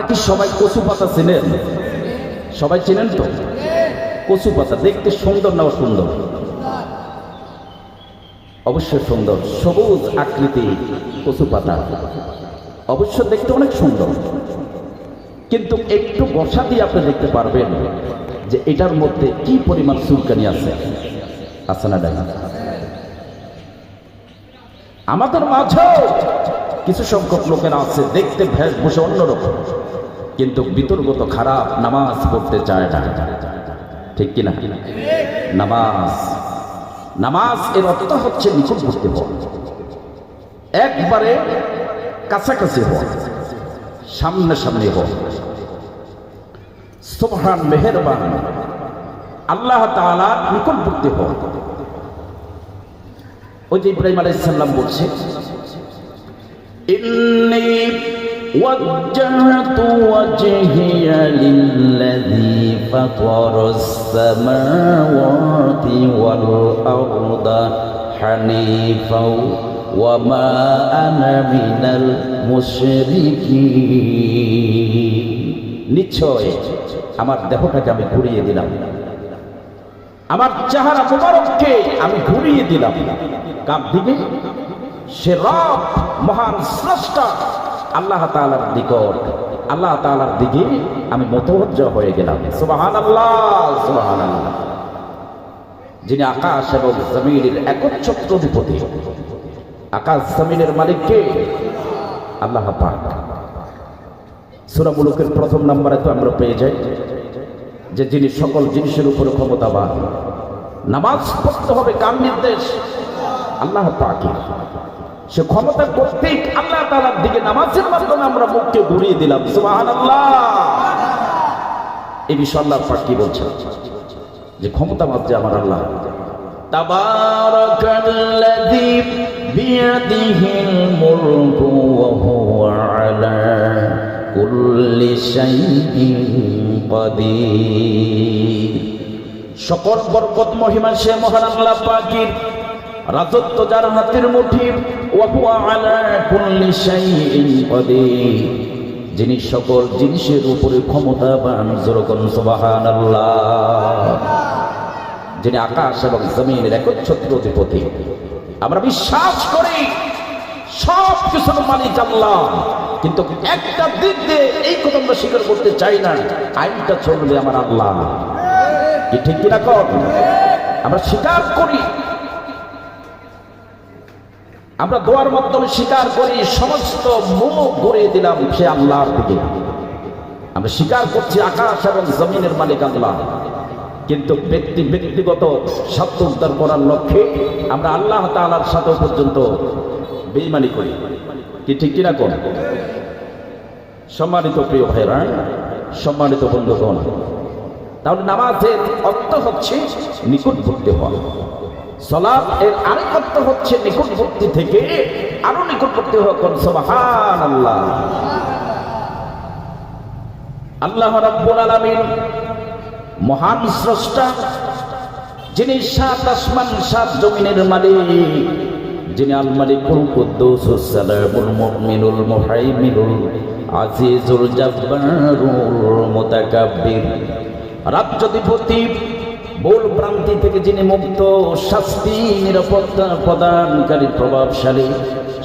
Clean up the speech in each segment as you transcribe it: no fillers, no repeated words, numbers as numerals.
আপনারা কি সবাই কচু পাতা চেনেন? সবাই চেনেন তো? কচু পাতা দেখতে সুন্দর না অসুন্দর? অবশ্যই সুন্দর। সবুজ আকৃতি কচু পাতা অবশ্য দেখতে অনেক সুন্দর, কিন্তু একটু বর্ষা দিয়ে আপনি দেখতে পারবেন যে এটার মধ্যে কি পরিমাণ চুলকানি আছে। আছে না? ডাই আমাদের মাঝেও কিছু সংখ্যক লোকেরা আছে দেখতে বেশভূষা অন্যরকম, কিন্তু বিতর্গত খারাপ, নামাজ পড়তে চায় না। ঠিক কিনা? নামাজ এর অর্থ হচ্ছে নিকটবর্তী হওয়া, একবারে কাছাকাছি হওয়া, সামনে হওয়া। সুবহান, মেহেরবান আল্লাহ তাআলার নিকটবর্তী হওয়া। ওই যে ইব্রাহিম আলাইহিস সালাম বলছে, ইন্নী ওয়াজ্জাহতু ওয়াজহিয়া লিল্লাযী ফাতারাস সামাওয়াতি ওয়াল আরদা হানিফা ওয়া মা আনা মিনাল মুশরিকিন। নিশ্চয় আমার দেহটাকে আমি ঘুরিয়ে দিলাম, আমার চেহারা মুবারককে আমি ঘুরিয়ে দিলাম। কার দিকে? সে রব, মহান স্রষ্টা আল্লাহ তাআলার নিকট, আল্লাহ তাআলার দিকে আমি মুতাওয়াজ্জিহ হয়ে গেলাম। সুবহানাল্লাহ, সুবহানাল্লাহ। যিনি আকাশ এবং জমিনের একচ্ছত্র অধিপতি, আকাশ জমিনের মালিক কে? আল্লাহ পাক। সূরা মুলুকের প্রথম নম্বরে তো আমরা পেয়ে যাই যে যিনি সকল জিনিসের উপরে ক্ষমতাবান। নামাজ পড়তে হবে কার নির্দেশ? আল্লাহ পাকের। সে ক্ষমতা কর্তৃক আল্লাহ তাআলার দিকে নামাজের মাধ্যমে আমরা মুখকে ঘুরিয়ে দিলাম। সুবহানাল্লাহ। এই বিষয়ে আল্লাহ পাক কি বলছেন? যে ক্ষমতা মাত্র আমার আল্লাহ। তাবারাকাল্লাযী বিয়াদিহিল মুলকু ওয়া হুয়া আলা কুল্লি শাইইন কাদির। সকল বরকত মহিমা সে মহান আল্লাহ পাকের, রাজত্ব যার হাতের মুঠির। ওয়া হুয়া আলা কুল্লি শাইইন কাদির, যিনি সকল জিনিসের উপরে ক্ষমতাবান। যেরকম সুবহানাল্লাহ। যিনি আকাশ এবং জমিনের একচ্ছত্র অধিপতি। আমরা বিশ্বাস করি সব কিছুর মালিক আল্লাহ, কিন্তু একটা দিক দিয়ে এই কথা আমরা স্বীকার করতে চাই না, আইনটা চলবে আমার আল্লাহ। কি ঠিক কিনা কর? আমরা স্বীকার করি, আমরা দোয়ার মাধ্যমে স্বীকার করি সমস্ত মুখ ঘুরিয়ে দিলাম সে আল্লাহর দিকে। আমরা স্বীকার করছি আকাশ এবং জমিনের মালিক আল্লাহ, কিন্তু ব্যক্তিগত স্বার্থ উদ্ধার করার লক্ষ্যে আমরা আল্লাহ তাআলার সাথে পর্যন্ত বেঈমানি করি। কি ঠিক কিনা কোন? সম্মানিত প্রিয় ভাইরা, সম্মানিত বন্ধুগণ, তাহলে নামাজের অর্থ হচ্ছে নিকটবর্তী হওয়া। সালাত এর আরেক অর্থ হচ্ছে নিকটবর্তী থেকে আরো নিকটবর্তী হওয়া। কোন? সুবহানাল্লাহ। আল্লাহ রাব্বুল আলামিন মহান স্রষ্টা, যিনি সাত আসমান সাত জমিনের মালিক, যিনি আল মালিকুল কুদ্দুসুস সালামুল মুমিনুল মুহাইমিনুল আজিজুল জাব্বারুল মুতাকাব্বির, রাজ্যাধিপতি, ভুল ভ্রান্তি থেকে যিনি মুক্ত, শাস্তি নিরাপত্তা প্রদানকারী, প্রভাবশালী,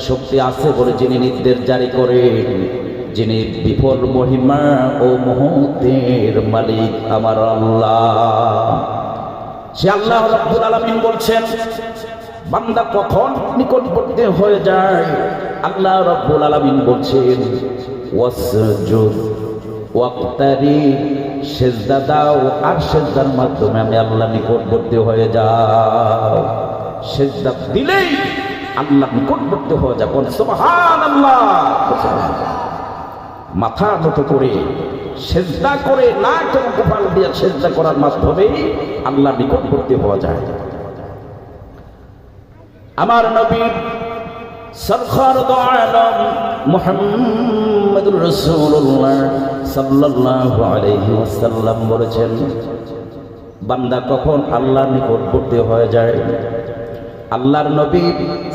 শক্তি আছে বলে যিনি নির্দেশ জারি করেন, যিনি বিপুল মহিমা ও মহতের মালিক আমার আল্লাহ। সে আল্লাহ রাব্বুল আলামিন বলছেন, বান্দা কখন নিকটবর্তী হয়ে যায়? আল্লাহ রাব্বুল আলামিন বলছেন, ওয়াসজুদ ওয়াক্তারিব, সেজদা দাও আর সেজদার মাধ্যমে আমি আল্লাহ নিকটবর্তী হয়ে যাও। সেজদা দিলেই আল্লাহ নিকটবর্তী হয়ে যাও। সুবহানাল্লাহ। মাথা নত করে সেজদা করে, না কেন কপাল দিয়ে সেজদা করার মাধ্যমে আল্লাহ নিকটবর্তী হওয়া যায়। আমার নবী সরকার দো আলম মুহাম্মদুর রাসূলুল্লাহ সাল্লাল্লাহু আলাইহি ওয়াসাল্লাম বলেছেন, বান্দা কখন আল্লাহর নিকটবর্তী হয়ে যায়? আল্লাহর নবী,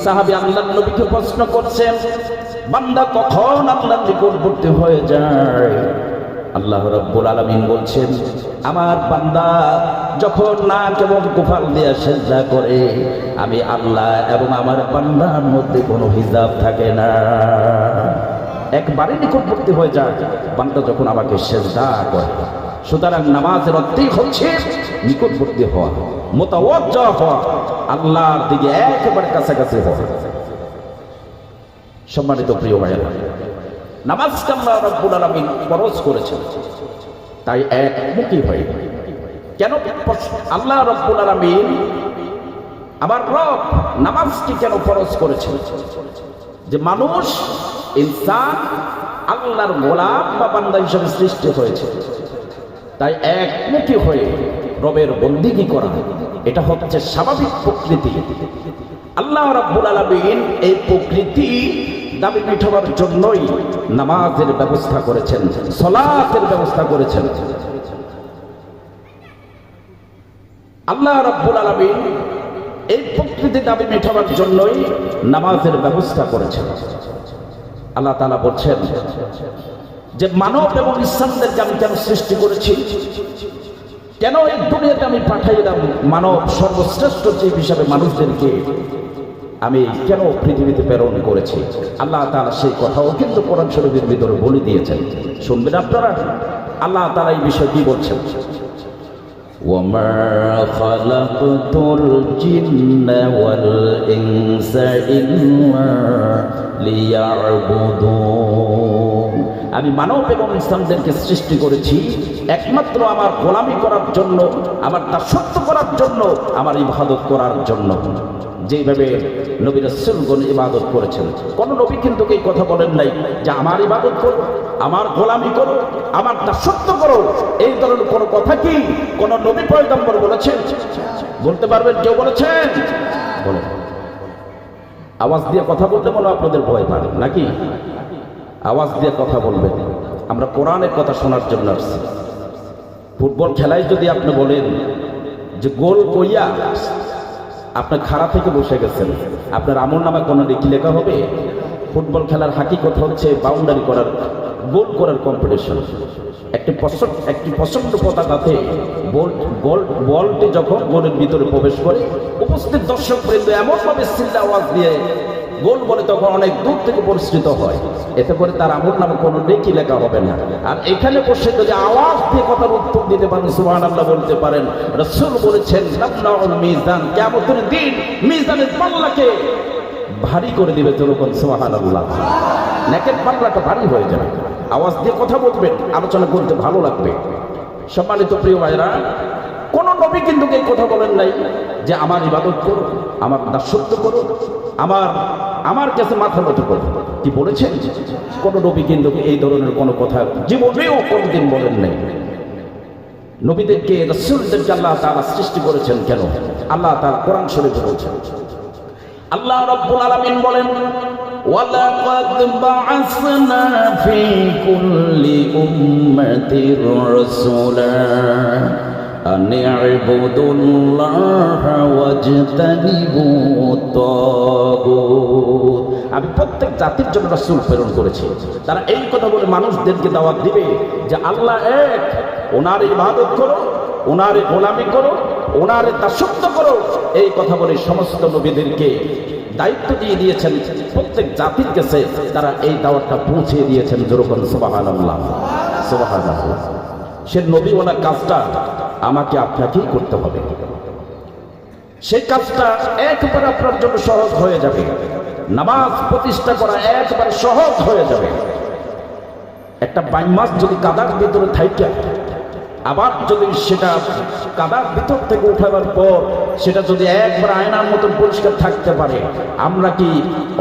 সাহাবী আল্লাহর নবীকে প্রশ্ন করছেন, বান্দা কখন আল্লাহর নিকটবর্তী হয়ে যায়। আল্লাহ রাব্বুল আলামিন বলছেন, আমার বান্দা যখন নাক এবং কপাল দিয়ে সিজদা করে, আমি আল্লাহ এবং আমার বান্দার মধ্যে কোনো হিজাব থাকে না, একবারে নিকটবর্তী হয়ে যায় বান্দা যখন আমাকে সিজদা করে। সুতরাং নামাজের অর্থই হচ্ছে নিকটবর্তী হওয়া, মুতাওয়াজ্জিহ হওয়া, আল্লাহর দিকে একেবারে কাছাকাছি হওয়া। সম্মানিত প্রিয় ভাইয়েরা, নামাজকে আল্লাহ রাব্বুল আলামিন ফরজ করেছেন, তাই একমুখী হয়। কেন আল্লাহ রাব্বুল আলামিন, আমার রব নামাজকে কেন ফরজ করেছেন? যে মানুষ ইনসান আল্লাহর গোলাম বা বান্দা হিসেবে সৃষ্টি হয়েছে, তাই একমুখী হয়ে রবের বন্দেগী করা, এটা হচ্ছে স্বাভাবিক প্রকৃতি। আল্লাহ রাব্বুল আলামিন এই প্রকৃতি দাবি মিটাবার জন্যই নামাজের ব্যবস্থা করেছেন, সালাতের ব্যবস্থা করেছেন। আল্লাহ রাব্বুল আলামিন এই প্রকৃতি দাবি মেটাবার জন্যই নামাজের ব্যবস্থা করেছেন। আল্লাহ তাআলা বলছেন যে মানব এবং ইনসানদেরকে আমি কেন সৃষ্টি করেছি, কেন এই দুনিয়াতে আমি পাঠাইলাম, মানব সর্বশ্রেষ্ঠ জীব হিসাবে মানুষদেরকে আমি কেন পৃথিবীতে প্রেরণ করেছি। আল্লাহ তাআলা সেই কথাও কিন্তু কোরআন শরীফের ভিতরে বলে দিয়েছেন, শুনবেন আপনারা। আল্লাহ তাআলা এই বিষয়ে কি বলছেন? وَمَا خَلَقْتُ الْجِنَّ وَالْإِنسَ إِلَّا لِيَعْبُدُونِ। আমি মানব এবং ইনসানদেরকে সৃষ্টি করেছি একমাত্র আমার গোলামি করার জন্য, আমার দাসত্ব করার জন্য, আমার ইবাদত করার জন্য। যেভাবে নবী রাসূলগণ ইবাদত করেছেন, কোন নবী কিন্তু এই কথা বলেন নাই যে আমার ইবাদত করো, আমার গোলামি করো, আমার দাসত্ব করো। এই ধরনের কোন কথা কি কোন নবী পয়গম্বর বলেছেন? বলতে পারবেন কেউ বলেছেন? বলেন। আওয়াজ দিয়ে কথা বলতে বলো, আপনাদের ভয় পান নাকি? আওয়াজ দিয়ে কথা বলবেন। আমরা কোরআনের কথা শোনার জন্য আসছি। ফুটবল খেলায় যদি আপনি বলেন যে গোল কইয়া, আপনি খাড়া থেকে বসে গেছেন, আপনার আমলনামায় কোনো কি লেখা হবে? ফুটবল খেলার হাকিকত হচ্ছে বাউন্ডারি করার, গোল করার কম্পিটিশন। একটি প্রচন্ড পতাকাতে বলটি যখন গোলের ভিতরে প্রবেশ করে, উপস্থিত দর্শক বৃন্দ এমনভাবে চিল্লা আওয়াজ দিয়ে গোল বলে তখন অনেক দূর থেকে পরিচিত হয়। এতে করে তার আমলনামা কোনো নেকি লেখা হবে না। আর এখানে বসে যদি আওয়াজ দিয়ে কথার উত্তর দিতে পারেন, সুবহানাল্লাহ বলতে পারেন, রাসূল বলেছেন নামনাউল মিজান, কিয়ামতের দিন মিজানের পাল্লাকে ভারী করে দিবে। যখন সুবহানাল্লাহ, নেকের পাল্লাটা ভারী হয়ে যাবে। আওয়াজ দিয়ে কথা বলবেন, আলোচনা করতে ভালো লাগবে। সম্মানিত প্রিয় ভাইরা, কোন নবী কিন্তু এই কথা বলেন নাই যে আমার ইবাদত করো, আমার দাসত্ব করো, আমার কাছে মাথা নত করো। কি বলেছেন? কোন নবী কিন্তু এই ধরনের কোনো কথা জীবনেও কোনদিন বলেন নাই। নবীদেরকে, রাসূলদেরকে আল্লাহ তাআলা সৃষ্টি করেছেন কেন? আল্লাহ তাআলা কোরআন শরীফে বলেছেন। আল্লাহ রাব্বুল আলামিন বলেন, وَلَقَدْ بَعَثْنَا فِي كُلِّ أُمَّةٍ رَسُولًا أَنِ اعْبُدُوا اللَّهَ وَاجْتَنِبُوا الطَّاغُوتَ। আমি প্রত্যেক জাতির জন্য রাসূল প্রেরণ করেছি, তারা এই কথা বলে মানুষদেরকে দাওয়াত দিবে যে আল্লাহ এক, ওনার ইবাদত করো, ওনার গোলামি করো, ওনার দাসত্ব করো। এই কথা বলে সমস্ত নবীদেরকে দায়িত্ব দিয়ে দিয়েছেন, প্রত্যেক জাতির কাছে তারা এই দাওয়াতটা পৌঁছে দিয়েছেন। যেরকম সুবহানাল্লাহ, সুবহানাল্লাহ। সে নবীওয়ালা কাজটা আমাকে আপনাকেই করতে হবে। সেই কাজটা একবারে আপনার জন্য সহজ হয়ে যাবে। নামাজ প্রতিষ্ঠা করা একবারে সহজ হয়ে যাবে। একটা বাইন মাছ যদি কাদার ভিতরে থাইকা, আবার যদি সেটা কাদার ভিতর থেকে উঠাবার পর সেটা যদি একবার আয়নার মতন পরিষ্কার থাকতে পারে, আমরা কি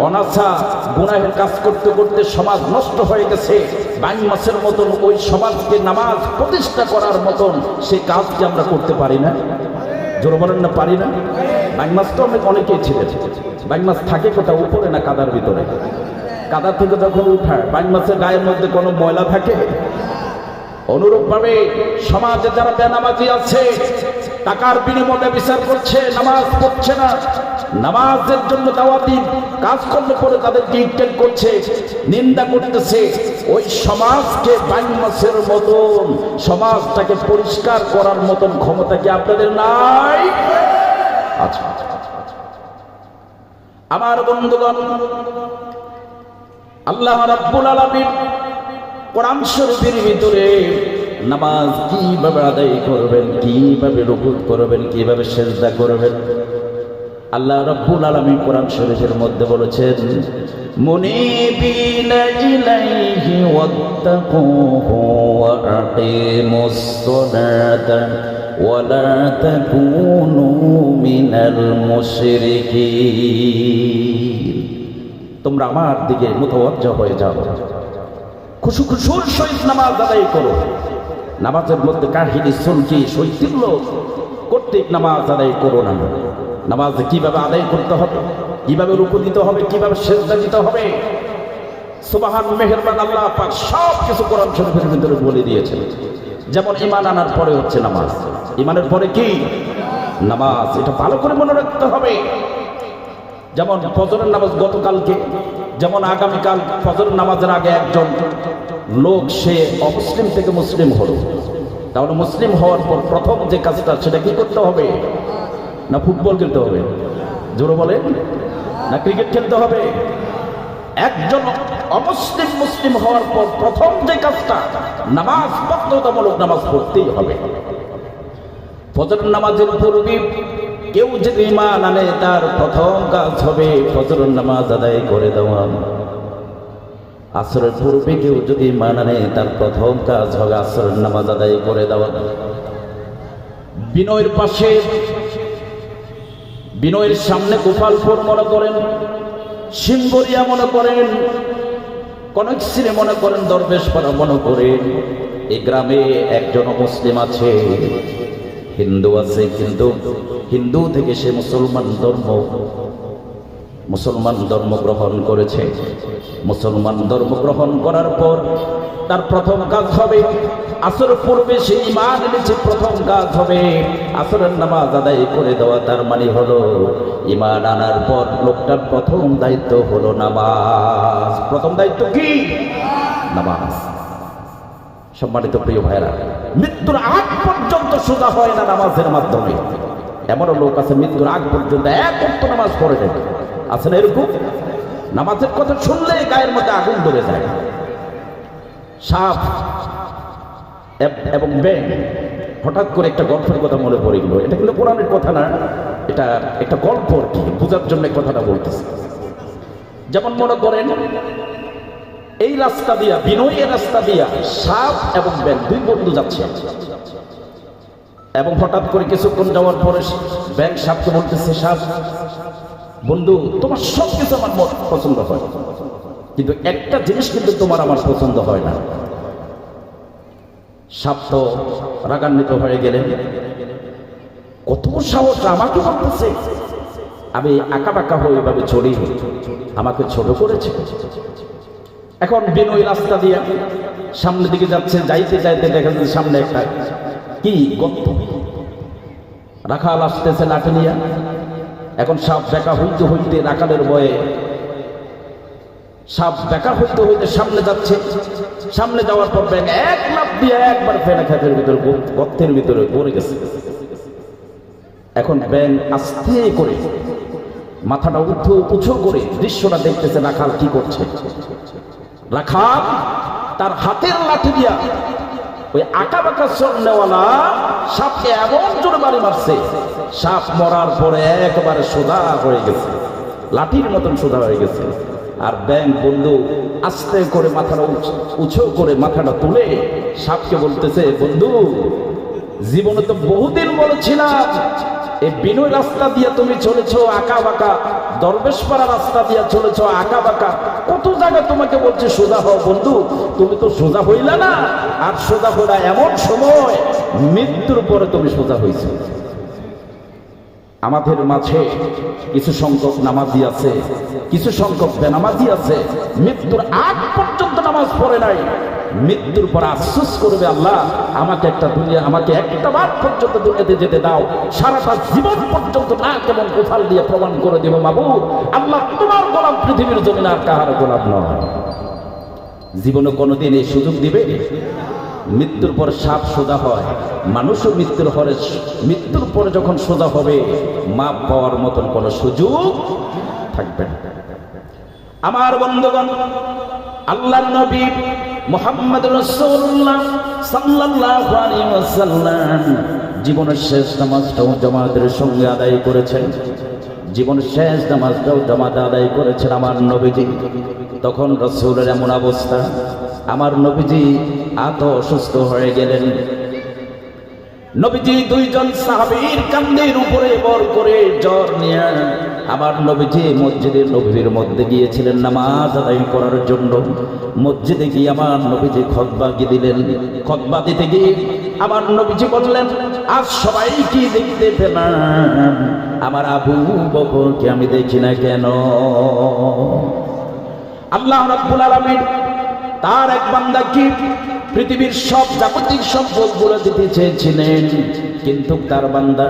অনাথা গুনাহের কাজ করতে করতে সমাজ নষ্ট হয়ে গেছে, বাইন মাছের মতন ওই সমাজকে নামাজ প্রতিষ্ঠা করার মতন সেই কাজকে আমরা করতে পারি না? জোর বলেন না, পারি না? বাইন মাছ তো অনেকেই ছিলেন। বাইন মাছ থাকে কোথাও, উপরে না কাদার ভিতরে? কাদা থেকে যখন উঠায়, বাইন মাছের গায়ের মধ্যে কোনো ময়লা থাকে? অনুরূপভাবে সমাজে যারা বেনামাজি আছে, টাকার বিনিময়ে বিচার করছে, নামাজ পড়ছে না, নামাজের জন্য দাওয়াতি কাজকর্ম করে তাদেরকে ইনকাম করছে, নিন্দা করতেছে, ওই সমাজকে বাইমাসের মতন সমাজটাকে পরিষ্কার করার মতন ক্ষমতা কি আপনাদের নাই? আচ্ছা, আমার বন্ধুগণ, আল্লাহ রাব্বুল আলামিন কোরআন শরীফের ভিতরে নামাজ কিভাবে আদায় করবেন, কিভাবে রুকু করবেন, কিভাবে সিজদা করবেন, আল্লাহ রাব্বুল আলামিন কোরআন শরীফের মধ্যে বলেছেন, মুনিবিনা ইলাইহি ওয়াত্তাকুহু ওয়া আকিমুস সালাতা ওয়া লা তাকুনু মিনাল মুশরিকিন। তোমরা আমার দিকে মুতাওয়াজ্জহ হয়ে যাও, খুশু খুশুর সহিত নামাজ আদায় করো। নামাজের মধ্যে কাহিনী শুনছি শৈথিল্য কর্তৃক নামাজ আদায় করো না। নামাজ কিভাবে আদায় করতে হবে, কিভাবে রুকু দিতে হবে, কিভাবে সিজদা দিতে হবে, সুবহান মেহেরবান আল্লাহ পাক সব কিছু কোরআন শরীফের ভিতরে বলে দিয়েছেন। যেমন ঈমান আনার পরে হচ্ছে নামাজ, ঈমানের পরে কি নামাজ, এটা ভালো করে মনে রাখতে হবে। যেমন ফজরের নামাজ গতকালকে, যেমন আগামীকাল ফজরের নামাজের আগে একজন লোক সে অমুসলিম থেকে মুসলিম হলো, তাহলে মুসলিম হওয়ার পর প্রথম যে কাজটা সেটা কি করতে হবে? না ফুটবল খেলতে হবে, জোরে বলেন, না ক্রিকেট খেলতে হবে? একজন অমুসলিম মুসলিম হওয়ার পর প্রথম যে কাজটা, নামাজ বাধ্যতামূলক নামাজ পড়তেই হবে। ফজরের নামাজের পূর্বে কেউ যদি ঈমান আনে তার প্রথম কাজ হবে ফজরের নামাজ আদায় করে দেওয়া। আসরের পূর্বে কেউ যদি ঈমান আনে তার প্রথম কাজ হবে আসরের নামাজ আদায় করে দেওয়া। বিনয়ের পাশে, বিনয়ের সামনে গোপালপুর মনে করেন, সিঙ্গরিয়া মনে করেন, কনকশিরে মনে করেন, দরবেশপাড়া মনে করেন, এই গ্রামে একজন মুসলিম আছে, হিন্দু আছে, কিন্তু হিন্দু থেকে সে মুসলমান ধর্ম গ্রহণ করেছে। মুসলমান ধর্ম গ্রহণ করার পর তার প্রথম কাজ হবে আসরের পূর্বে সে ঈমান এনেছে, প্রথম কাজ হবে আসরের নামাজ আদায় করে দেওয়া। তার মানে হলো ঈমান আনার পর লোকটার প্রথম দায়িত্ব হলো নামাজ। প্রথম দায়িত্ব কি? নামাজ। সম্মানিত প্রিয় ভাইরা, মৃত্যুর আগ পর্যন্ত সোজা হয় না নামাজের মাধ্যমে। এমনও লোক আছে মৃত্যুর আগ পর্যন্ত এক ওয়াক্ত নামাজ পড়ে যায়, আছে না এরকম? নামাজের কথা শুনলে গায়ের মধ্যে আগুন ধরে যায়। সাপ এবং ব্যাঙ, হঠাৎ করে একটা গল্পের কথা মনে পড়ে গেল। এটা কিন্তু কোরআনের কথা না, এটা একটা গল্প আর কি, বোঝার জন্য কথাটা বলতেছে। যেমন মনে করেন এই রাস্তা দিয়া, বিনয়ের রাস্তা দিয়া সাপ এবং ব্যাঙ দুই বন্ধু যাচ্ছে, এবং হঠাৎ করে কিছুক্ষণ যাওয়ার পরে ব্যাঙ সাপকে বলতেছে, সাপ বন্ধু তোমার সব কিছু আমার পছন্দ হয়, কিন্তু একটা জিনিস কিন্তু তোমার আমার পছন্দ হয় না। সাপ তো রাগান্বিত হয়ে গেলেন, কত সাহস আমাকে বলতেছে, আমি আঁকা বাঁকা হয়ে এভাবে চলি, আমাকে ছোট করেছে। এখন বিনয় রাস্তা দিয়ে সামনের দিকে যাচ্ছে, যাইতে যাইতে দেখা যাচ্ছে সামনে একটা কি গর্ত, রাখাল আসতেছে লাঠি নিয়ে। এখন সাপ বেকা হইতে হইতে রাখালের ভয়ে সাপ বেকা হইতে হইতে সামনে যাচ্ছে। সামনে যাওয়ার পর ব্যাঙ এক লাফ দিয়ে একবার ফেনা খেতের ভিতরে, গর্তের ভিতরে পড়ে গেছে। এখন ব্যাঙ আস্তে করে মাথাটা উঁচু করে দৃশ্যটা দেখতেছে রাখাল কি করছে। রাখাল তার হাতের লাঠি দিয়া ওই আঁকা বাঁকা চলনেওয়ালা সাপকে এমন জোরে বাড়ি মারছে, সাপ মরার পরে একেবারে সোজা হয়ে গেছে, লাঠির মতন সোজা হয়ে গেছে। আর ব্যাঙ বন্ধু আস্তে করে মাথাটা উঁচু করে মাথাটা তুলে সাপকে বলতেছে, বন্ধু জীবনে তো বহুদিন বলেছিলাম এই বিনয় রাস্তা দিয়ে তুমি চলেছ আঁকা বাঁকা, দরবেশপাড়া রাস্তা দিয়ে চলেছ আঁকা বাঁকা, কত জায়গা তোমাকে বলছে সোজা হও, বন্ধু তুমি তো সোজা হইলা না। আর সোজা হইলা এমন সময় মৃত্যুর পরে তুমি সোজা হইছ। আমাদের মাঝে কিছু সংখ্যক নামাজি আছে, কিছু সংখ্যক বেনামাজি আছে, মৃত্যুর আগ পর্যন্ত নামাজ পড়ে নাই, মৃত্যুর পর আফসোস করবে, আল্লাহ আমাকে একটা বার পর্যন্ত দুনিয়াতে যেতে দাও, সারাটা জীবন পর্যন্ত না কেমন কোফাল দিয়ে প্রমাণ করে দেব মাবুদ আল্লাহ তোমার গোলাম পৃথিবীর জমিন আর কাহার গোলাম নয়। জীবনে কোনোদিন এই সুযোগ দিবে? মৃত্যুর পর সাপ সোজা হয়, মানুষও মৃত্যুর পরে যখন সোজা হবে মাপ পাওয়ার মতন কোনো সুযোগ থাকবে না। আমার বন্ধুগণ, আল্লাহর নবী মুহাম্মদ রাসূলুল্লাহ সাল্লাল্লাহু আলাইহি ওয়াসাল্লাম জীবনের শেষ নামাজটাও জামাতের সঙ্গে আদায় করেছেন। জীবনের শেষ নামাজটাও জামাতে আদায় করেছেন আমার নবীজি। তখন রাসূলের এমন অবস্থা, আমার নবীজি এত অসুস্থ হয়ে গেলেন। নবীজি দুইজন সাহাবীর কাঁধের উপরে বর করে জ্বর নিয়ে আমার নবীজি মসজিদের নববীর মধ্যে গিয়েছিলেন নামাজ আদায় করার জন্য। মসজিদে গিয়ে আমার নবীজি খুতবা দিলেন। খুতবা দিতে গিয়ে আমার নবীজি বললেন, আজ সবাই কি দেখতে পেলাম, আমার আবু বকরকে আমি দেখি না কেন? আল্লাহ রাব্বুল আলামিন তার এক বান্দাকে পৃথিবীর সব জাগতিক সম্পদ বলে দিতে চেয়েছিলেন, কিন্তু তার বান্দা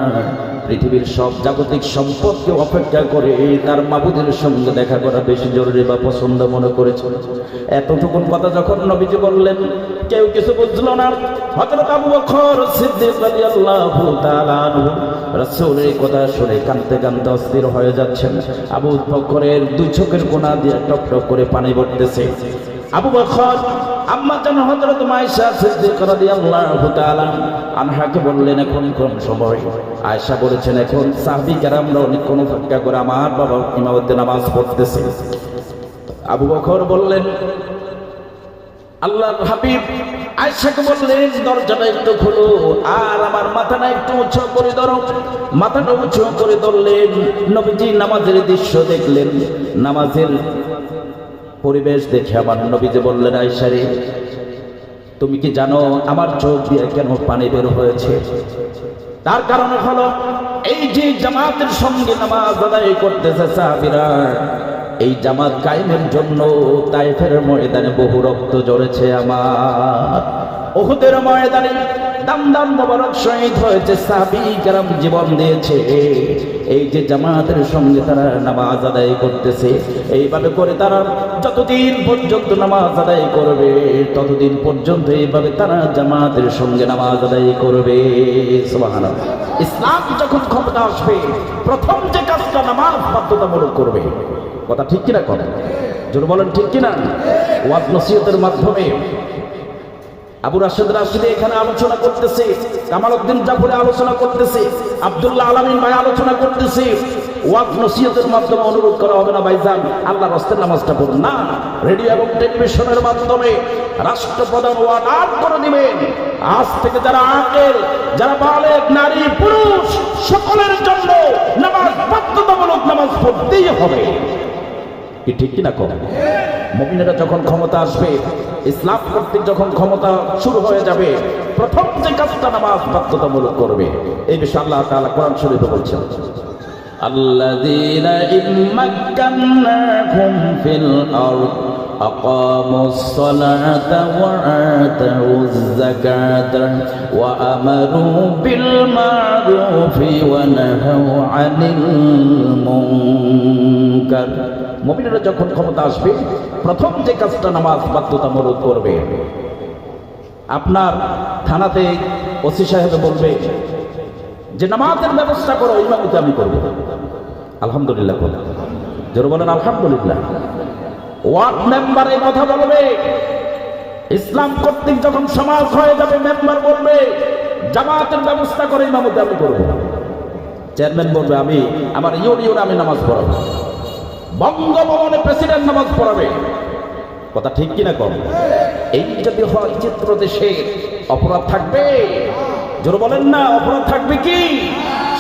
পৃথিবীর সব জাগতিক সম্পদকে অপেক্ষা করে তার মাবুদের সঙ্গে দেখা করা বেশি জরুরি বা পছন্দ মনে করেছে। এতটুকুন কথা যখন নবীজি বললেন, কেউ কিছু বুঝলো না। হযরত আবু বকর সিদ্দিক রাদিয়াল্লাহু তাআলা আনহু রাসূলের কথা শুনে কাঁদতে কাঁদতে অস্থির হয়ে যাচ্ছেন। আবু বকরের দুই চোখের কোণা দিয়ে টপ টপ করে পানি পড়তেছে। আবু বকর আম্মা জান হযরত আয়েশা সিদ্দিকা রাদিয়াল্লাহু তাআলা আনহাকে বললেন, এখন কোন সময়? আয়েশা বলেছেন, এখন সাহাবী কেরামরা অনেকক্ষণ অপেক্ষা করে আমার বাবা ইমামতে নামাজ পড়তেছে। আবু বকর বললেন, আল্লাহর হাবিব আয়েশাকে বললেন, দরজাটা একটু খোলো আর আমার মাথাটা একটু উঁচু করে ধরো। মাথাটা উঁচু করে ধরলেন। নবীজি নামাজের দৃশ্য দেখলেন। নামাজের পরিবেশ দেখে আমার নবীজি বললেন, আয়েশা রে, তুমি কি জানো আমার চোখ দিয়ে কেন পানি বের হয়েছে? তার কারণ হলো এই যে জামাতের সঙ্গে নামাজ আদায় করতেছে সাহাবীরা, এই জামাত কায়েমের জন্য তায়েফের ময়দানে বহু রক্ত ঝরেছে আমার। উহুদের ময়দানে দাম দাম মোবারক শহীদ হয়েছে, সাহাবী কেরাম জীবন দিয়েছে। এই যে জামাতের সঙ্গে তারা নামাজ আদায় করতেছে, এইভাবে করে তারা যতদিন পর্যন্ত নামাজ আদায় করবে ততদিন পর্যন্ত এইভাবে তারা জামাতের সঙ্গে নামাজ আদায় করবে। সুবহানাল্লাহ। ইসলাম যখন ক্ষমতা আসবে প্রথম যে কাজটা নামাজ বাধ্যতামূলক করবে। কথা ঠিক কিনা? কথা জোরে বলেন, ঠিক কিনা? ওয়াজ নসিহতের মাধ্যমে আবু রাশেদ রাশিদি এখানে আলোচনা করতেছে, কামাল উদ্দিন জাফরি আলোচনা করতেছে, আব্দুল্লাহ আলামিন ভাই আলোচনা করতেছে। ওয়াজ নসিহতের মাধ্যমে অনুরোধ করা হবে না, ভাইজান আল্লাহর রাস্তায় নামাজটা পড়ুন না। রেডিও এবং টেলিভিশনের মাধ্যমে রাষ্ট্রপ্রধান ওয়ার্ডার করে দিবেন, আজ থেকে যারা আকেল, যারা বালেগ, নারী পুরুষ সকলের জন্য নামাজ বাধ্যতামূলক, নামাজ পড়তেই হবে। কি ঠিক কিনা? কম মুমিনেরা যখন ক্ষমতা আসবে, ইসলাম কর্তৃক যখন ক্ষমতা শুরু হয়ে যাবে, প্রথম যে কাজটা নামাজ বাধ্যতামূলক করবে। এই বিষয়ে আল্লাহ তাআলা কোরআন শরীফে বলছেন, আল্লাযীনা ইম্মাক্কান্নাকুম ফিল আরদ আকামুস সালাতা ওয়া আতাউয যাকাতা ওয়া আমারু বিল মা'রুফি ওয়া নাহাউ আনিল মুনকার। মুমিনেরা যখন ক্ষমতা আসবে প্রথম যে কাজটা নামাজ বাধ্যতামূলক করবে। আপনার থানাতে ওসি সাহেব বলবে যে নামাজের ব্যবস্থা করো, ইমামতি আমি করবো। আলহামদুলিল্লাহ বলে, জোরে বলেন আলহামদুলিল্লাহ। ওয়ার্ড মেম্বার এই কথা বলবে। ইসলাম কর্তৃক যখন সমাজ হয়ে যাবে, মেম্বার বলবে জামাতের ব্যবস্থা করে, ইমামতি আমি করবো। চেয়ারম্যান বলবে আমি আমার ইউনিয়নে আমি নামাজ পড়াবো। বঙ্গভবনে প্রেসিডেন্ট নামাজ পড়াবে। কথা ঠিক কিনা? কম এই যদি হয় চিত্র দেশে অপরাধ থাকবে? জোরে বলেন না, অপরাধ থাকবে কি?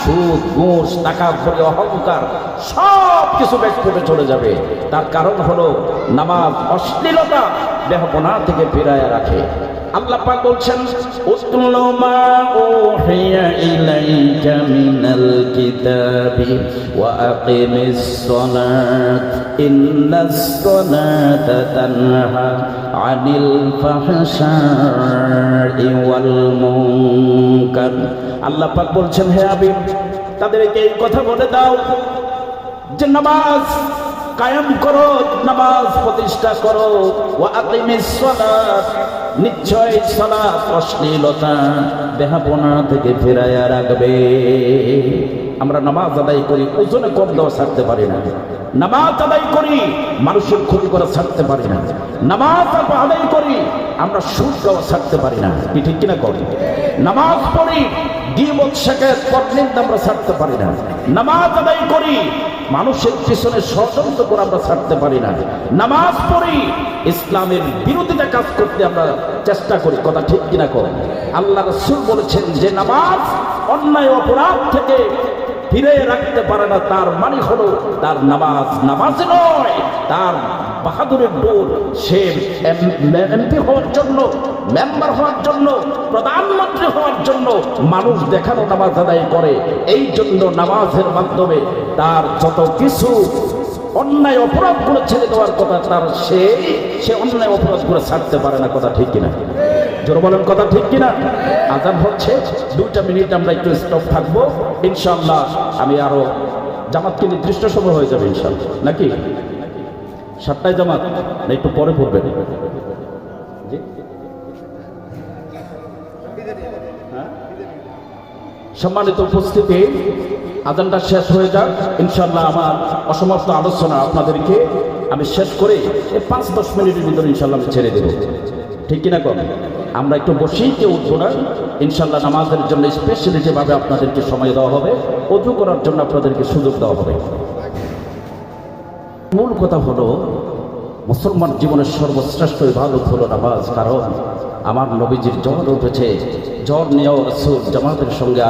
সুদ, ঘুষ, টাকা, ভরে, অহংকার সব কিছু ব্যাগ করে চলে যাবে। তার কারণ হলো নামাজ অশ্লীলতা, বেহাপনা থেকে ফিরায় রাখে। আল্লাহ পাক বলছেন উতলু মা উহিয়া ইলাইকা মিনাল কিতাবি ওয়া আকিমিস সালাত ইন্নাস সালাতা তানহা আনিল ফাহশাই ওয়াল মুনকার। আল্লাহ পাক বলছেন হে হাবিব তাদেরকে এই কথা বলে দাও যে নামাজ কায়েম করো, নামাজ প্রতিষ্ঠা করো। ওয়া আকিমিস সালাত, নিশ্চয় সালাত অশ্লীলতা বেহাপনা থেকে ফিরাইয়া রাখবে। আমরা নামাজ আদায় করি, ওজনে কম দেওয়া ছাড়তে পারি না। নামাজ আদায় করি, মানুষের ক্ষতি করা ছাড়তে পারি না। নামাজ আদায় করি, আমরা সুদ দেওয়া ছাড়তে পারি না। কি ঠিক কিনা করি? নামাজ পড়ি, গীবত শেখায়ত পরনিন্দা আমরা ছাড়তে পারি না। নামাজ আদায় করি, মানুষের পিছনে ষড়যন্ত্র করে আমরা ছাড়তে পারি না। নামাজ পড়ি, ইসলামের বিরোধিতা কাজ করতে আমরা চেষ্টা করি। কথা ঠিক কিনা করেন? আল্লাহ রাসূল বলেছেন যে নামাজ অন্যায় অপরাধ থেকে ফিরে রাখতে পারে না, তার মানে হলো তার নামাজ নামাজ নয়, তার বাহাদুরের দৌড়। সে এমপি হওয়ার জন্য, মেম্বার হওয়ার জন্য, প্রধানমন্ত্রী হওয়ার জন্য মানুষ দেখানো নামাজ আদায় করে। এই জন্য নামাজের মাধ্যমে তার যত কিছু অন্যায় অপরাধগুলো ছেড়ে দেওয়ার কথা, তার সে অন্যায় অপরাধগুলো ছাড়তে পারে না। কথা ঠিক কিনা? জোরে বলেন কথা ঠিক কিনা? আজান হচ্ছে, 2 মিনিট আমরা একটু স্টপ থাকবো ইনশাআল্লাহ। আমি আরো জামাতকে নির্দিষ্ট সময় হয়ে যাবে ইনশাআল্লাহ, নাকি 7টায় জামাত না একটু পরে পড়বেন? সম্মানিত উপস্থিতি, আজানটা শেষ হয়ে যাক ইনশাআল্লাহ। আমার অসমাপ্ত আলোচনা আপনাদেরকে আমি শেষ করে 5-10 মিনিটের ভিতরে ইনশাআল্লাহ আমি ছেড়ে দেব। ঠিক কিনা কম? আমরা একটু বসেই কেউ উঠবো না ইনশাআল্লাহ। নামাজের জন্য স্পেশালি যেভাবে আপনাদেরকে সময় দেওয়া হবে, ওযু করার জন্য আপনাদেরকে সুযোগ দেওয়া হবে। মূল কথা হলো মুসলমান জীবনের সর্বশ্রেষ্ঠ ইবাদত হলো নামাজ। কারণ আমার নবীজির জ্বর উঠেছে, জ্বর নিয়েও রাসূল জামাতের সঙ্গে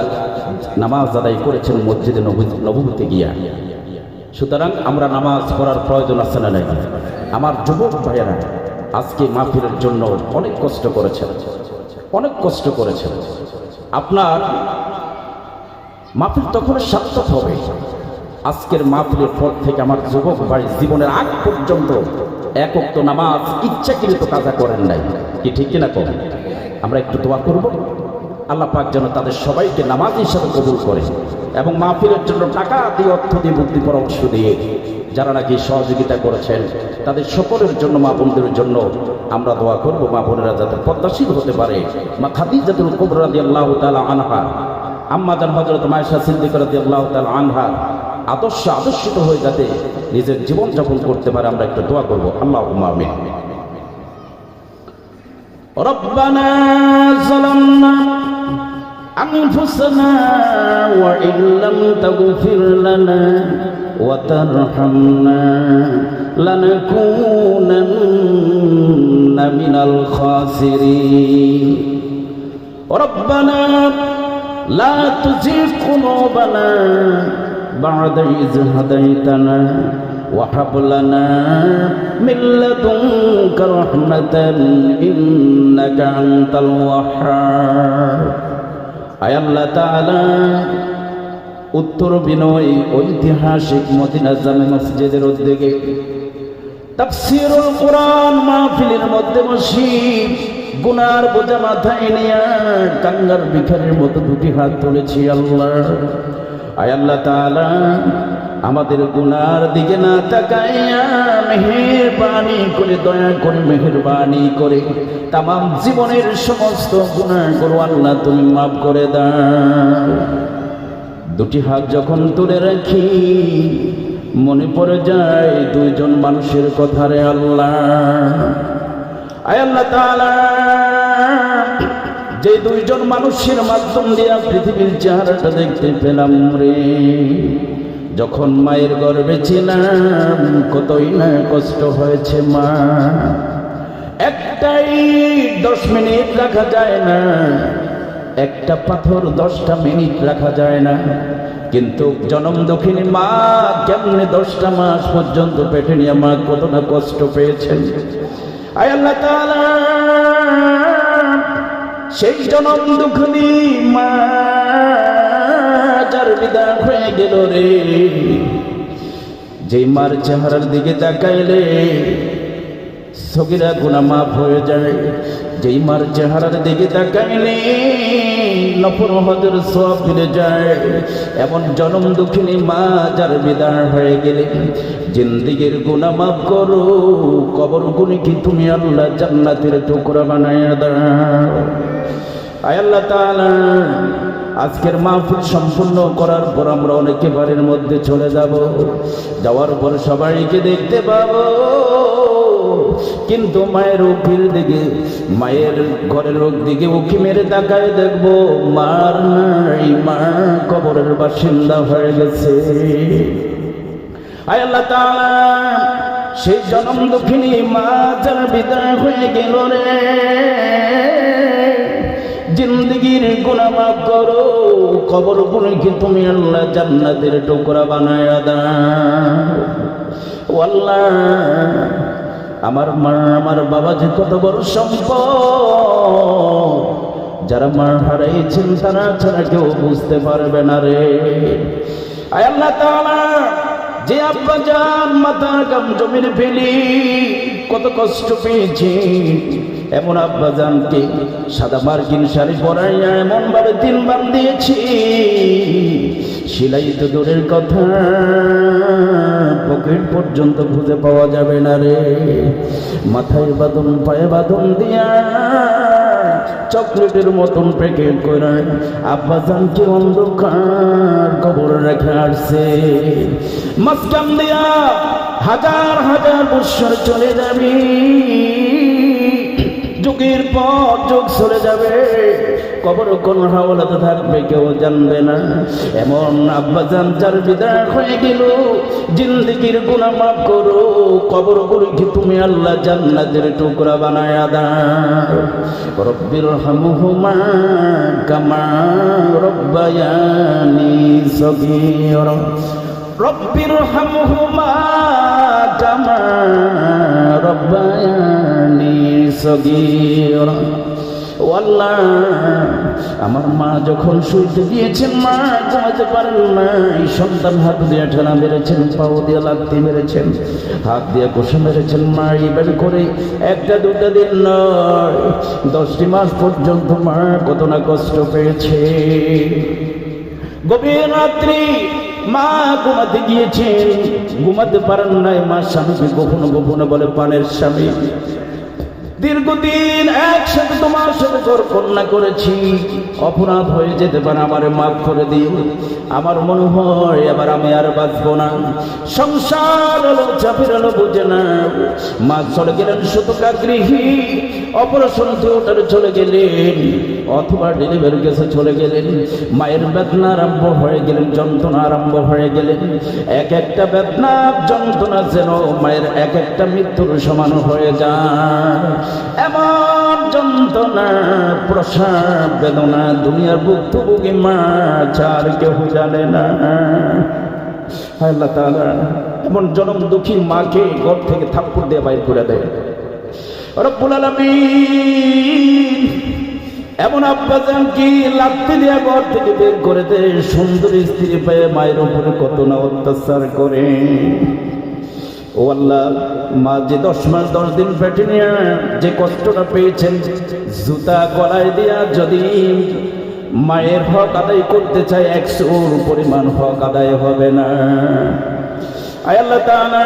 নামাজ আদায় করেছেন মসজিদে নববীতে গিয়া। সুতরাং আমরা নামাজ পড়ার প্রয়োজন আছে না নাই? আমার যুবক ভাইয়েরা আজকে মাহফিলের জন্য অনেক কষ্ট করেছেন, অনেক কষ্ট করেছেন। আপনার মাহফিল তখন সার্থক হবে আজকের মাহফিলের পর থেকে। আমার যুবক ভাই জীবনের আগ পর্যন্ত এক ওয়াক্ত নামাজ ইচ্ছাকৃত কাজা করেন নাই। কি ঠিক কিনা করেন? আমরা একটু দোয়া করব আল্লাহ পাক যেন তাদের সবাইকে নামাজ হিসাবে কবুল করে, এবং মাহফিলের জন্য টাকা দিয়ে, অর্থ দিয়ে, বুদ্ধি পরামর্শ দিয়ে যারা নাকি সহযোগিতা করেছেন তাদের সকলের জন্য, মা বোনদের জন্য আমরা দোয়া করব। মা বোনেরা যাতে পদ্মাশীল হতে পারে। মা খাদিজাতুল কুবরা রাদিয়াল্লাহু তাআলা আনহা, আম্মা জান হযরত মায়েশা সিদ্দিকা রাদিয়াল্লাহু তাআলা আনহা আদর্শিত হয়ে যাতে নিজের জীবন যাপন করতে পারে, আমরা একটু দোয়া করব। আল্লাহুম্মা আমিন। রব্বানা যালামনা আনফুসানা ওয়া ইল্লাম তাগফির লানা ওয়া তারহামনা লানাকুনান্না মিনাল খাসিরিন। রব্বানা লা তুজিগ কুলুবানা বা'দা ইয হাদাইতানা ওয়া হাব লানা মিন লাদুনকা রাহমাতান ইন্নাকা আনতাল ওয়াহ্হাব। আয় আল্লাহ তাআলা, উত্তর বিনয় ঐতিহাসিক মদিনা জামে মসজিদের উদ্যোগে তাফসীরুল কোরআন মাহফিলের মধ্যে বসি গুনার বোঝা মাথায় নিয়ে কাঙ্গার ভিখারির মতো 2টি হাত তুলেছি। আল্লাহ, আয় আল্লাহ তাআলা, আমাদের গুনার দিকে না তাকাইয়া মেহেরবানি করে, দয়া করে, মেহেরবানি করে তামাম জীবনের সমস্ত গুনাহগুলো আল্লাহ তুমি মাফ করে দাও। 2টি হাত যখন তুলে রাখি মনে পড়ে যায় 2জন মানুষের কথা রে আল্লাহ। আয় আল্লাহ তাআলা, যে 2জন মানুষের মাধ্যম দিয়ে পৃথিবীর চেহারাটা দেখতে পেলাম রে। যখন মায়ের গর্ভে ছিলাম কতই না কষ্ট হয়েছে মা। একটাই 10 মিনিট রাখা যায় না, একটা পাথর 10টা মিনিট রাখা যায় না। কিন্তু জনম দক্ষিণী মা কেমনে 10টা মাস পর্যন্ত পেটে নিয়ে মা কত না কষ্ট পেয়েছেন। আয় আল্লাহ তাআলা, সেই জনম দুঃখনি মা যার বিদায় হয়ে গেল রে, যেই মার চেহারার দিকে তাকাইলে সগীরা গুনাহ মাফ হয়ে যায়, যেই মার চেহারার দিকে তাকাইলে নফল হজের সওয়াব মিলে যায়। এমন জনম দুঃখিনী মা যার বিদায় হয়ে গেলে জিন্দেগীর গুনাহ মাফ করো, কবর গুনি কি তুমি আল্লাহ জান্নাতের টুকরা বানায়া দাও। আয় আল্লাহ তাআলা, আজকের মাহফিল সম্পূর্ণ করার পর আমরা অনেকে বাড়ির মধ্যে চলে যাব, যাওয়ার পর সবাইকে দেখতে পাবো, কিন্তু মায়ের উকির দিকে, মায়ের ঘরের দিকে উকি মেরে তাকায় দেখবো মার নাই, মা কবরের বাসিন্দা হয়ে গেছে। আয় আল্লাহ তাআলা, সেই জনম দুঃখিনী মা যার বিদায় হয়ে গেল রে, জিন্দগির গুনাহ মাফ করো, কবর গুলোকে তুমি আল্লাহ জান্নাতের টুকরা বানায়া দাও। আল্লাহ, আমার মা আমার বাবা যে কত বড় সম্পদ, যারা মা হারাইছেন তারা ছাড়া কেউ বুঝতে পারবে না রে। আয় আল্লাহ তাআলা, যে আব্বা জান মাথার গাম জমির ফেলি কত কষ্ট পেয়েছে, এমন আব্বা জানকে সাদা মার্কিন শাড়ি পরাইয়া এমন ভাবে 3 বার দিয়েছি, সেলাই তো দূরের কথা, পকেট পর্যন্ত খুঁজে পাওয়া যাবে না রে। মাথায় বাঁধন পায়ে বাঁধন দিয়া চকলেটের মতন প্যাকেট করে আব্বা জানকে অন্ধকার কবর রেখে আসছে। মাঝখান দিয়া হাজার হাজার বৎসর চলে যাবে, যুগের পর যুগ চলে যাবে, কবর কোন হাওলাতে থাকবে কেউ জানবে না। এমন আব্বা জান যার বিদায় হয়ে গেল, জিন্দেগির গুনাহ মাফ করো, কবর গুলোকে তুমি আল্লাহ জান্নাতের টুকরা বানায়া দাও। রব্বির হামহুমা কামা রব্বায়ানি সগীরা, রব্বির হামহুমা কামা রব্বায়ানি সগীরা। ও আল্লাহ, আমার মা যখন শুইতে গিয়েছেন, মা ঘুমাতে পারেন না, এই সন্তান হাত দিয়ে ঠেলা মেরেছেন, পাও দিয়ে লাথি মেরেছেন, হাত দিয়ে ঘষা মেরেছেন, মা এইভাবে করে 1টা 2টা দিন নয় 10টি মাস পর্যন্ত মা কত না কষ্ট পেয়েছে। গভীর রাত্রি মা ঘুমাতে গিয়েছেন, ঘুমাতে পারেন নাই, মা স্বামীকে গোপনে গোপনে বলে পানের স্বামী, দীর্ঘদিন একসাথে তোমার সাথে কন্যা করেছি, অপরাধ হয়ে যেতে পারে, আমারে মাফ করে দিও। আমার মনে হয় এবার আমি আর বাঁচবো না, সংসার হলো চাপের হলো বুঝে না। মা চলে গেলেন শতকা গৃহী, অপারেশন থিয়েটারে চলে গেলেন, অথবা ডেলিভারি কেসে চলে গেলেন। মায়ের বেদনা আরম্ভ হয়ে গেলেন, যন্ত্রণা আরম্ভ হয়ে গেলেন। এক একটা বেদনা যন্ত্রণা যেন মায়ের এক একটা মৃত্যুর সমান হয়ে যায়। এমন যন্ত্রণা প্রসাব বেদনা দুনিয়ার ভুক্তভোগী মা চার কেউ জানে না। আল্লাহ তাআলা এমন জনম দুঃখী মাকে ঘর থেকে থাপ্পড় দিয়ে বাইর করে দেয়। রব্বুল আলামিন এমন আব্বা জানকে লাথি দিয়ে ঘর থেকে বের করে দেয়। সুন্দর স্ত্রী পেয়ে মায়ের উপরে কত না অত্যাচার করে। ও আল্লাহ, মা যে 10 মাস 10 দিন পেটে নিয়ে যে কষ্টটা পেয়েছেন, জুতা গলায় দিয়া যদি মায়ের হক আদায় করতে চায় 100 পরিমাণ হক আদায় হবে না। আয় আল্লাহ তাআলা,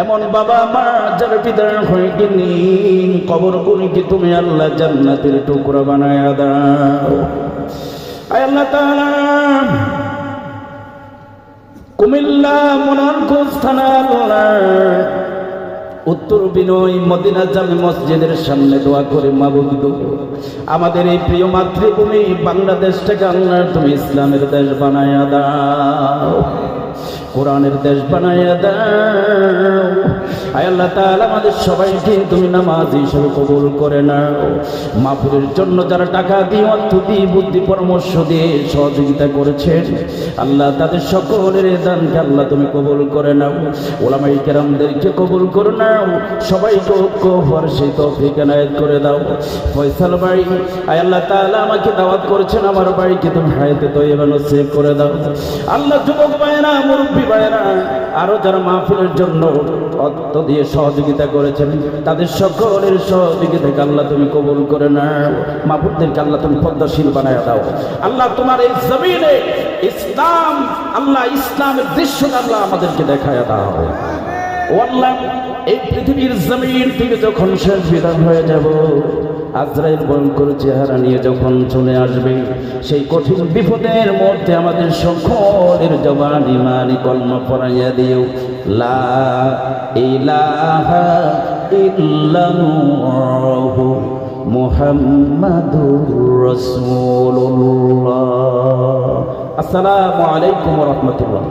এমন বাবা মা যার বিদায় হয়ে গেলেন, কবর গুলোকে তুমি আল্লাহ জান্নাতের টুকরা বানায়া দাও। আয় আল্লাহ তাআলা, কুমিল্লা মোনারগঞ্জ থানা উত্তর বিনয় মদিনা জামে মসজিদের সামনে দোয়া করে মাবুদ, আমাদের এই প্রিয় মাতৃভূমি বাংলাদেশটাকে আল্লাহ তুমি ইসলামের দেশ বানায়া দাও, কোরআনের দেশ বানায়া দাও। আয় আল্লাহ তাআলা আমাদের সবাইকে তুমি নামাজি হিসেবে কবুল করে নাও। মাহফিলের জন্য যারা টাকা দিয়ে, অর্থ দিয়ে, বুদ্ধি পরামর্শ দিয়ে সহযোগিতা করেছেন আল্লাহ তাদের সকলের দানকে আল্লাহ তুমি কবুল করে নাও। ওলামায়ে কেরামদেরকে কবুল করে নাও। সবাইকে ঐক্য হওয়ার সেই তৌফিক এনায়েত করে দাও। ফয়সাল ভাই আয় আল্লাহ তাআলা আমাকে দাওয়াত করেছেন, আমার ভাইকে তুমি হায়াতে তয়্যিবা নসিব করে দাও। আল্লাহ যুবক ভাইয়েরা, মুরব্বী ভাইয়েরা, আরো যারা মাহফিলের জন্য অর্থ দিয়ে সহযোগিতা করেছেন তাদের সকলের সহযোগিতাকে আল্লাহ তুমি কবুল করে নাও। মাহফুজদেরকে আল্লাহ তুমি পদ্মাশীল বানায় দাও। আল্লাহ তোমার এই জমিনে ইসলাম, আল্লাহ ইসলামের দৃশ্যটা আল্লাহ আমাদেরকে দেখায় দাও। ও আল্লাহ, এই পৃথিবীর জমিন থেকে যখন শেষ বিদায় হয়ে যাব, আজরাইল ভয়ঙ্কর চেহারা নিয়ে যখন চলে আসবে, সেই কঠিন বিপদের মধ্যে আমাদের সকলের জবান ইমানি কলমা পড়াইয়া দিও, লা ইলাহা ইল্লাল্লাহু মুহাম্মাদুর রাসূলুল্লাহ। আসসালামু আলাইকুম ওয়া রাহমাতুল্লাহ।